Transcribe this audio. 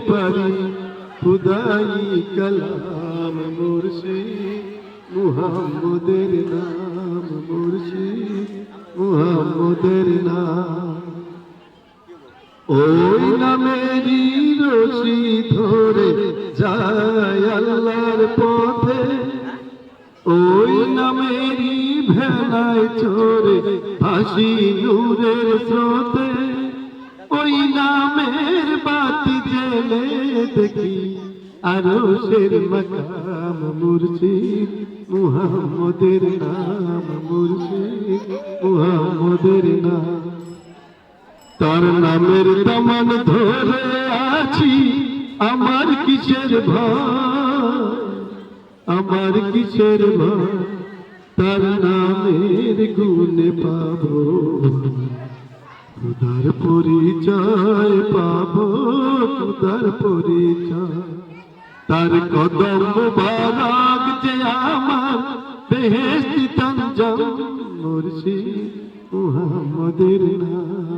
পারি খুদাই কালাম মুর্শিদ মুহাম্মদের নাম মুর্শিদ মুহাম্মদের নাম। ওই নামেরই রশি ধরে যায় আল্লাহর পথে, ওই নামেরই ভেলায় চড়ে ভাসি নূরের স্রোতে। ওই নামের বাতি জেলে দেখি আরশের মাকাম মুর্শিদ মুহাম্মদের নাম মুর্শিদ মুহাম্মদের নাম। তার নামের দামান ধরে আছি আমার কিসের ভয়, আমার কিসের ভয়। তার নামের গুণে পাবো খুদার পরিচয়, পাবো খুদার পরিচয়। তার কদম মুবারক যে আমার বেহেশতি তঞ্জম মুর্শিদ মুহাম্মদের নাম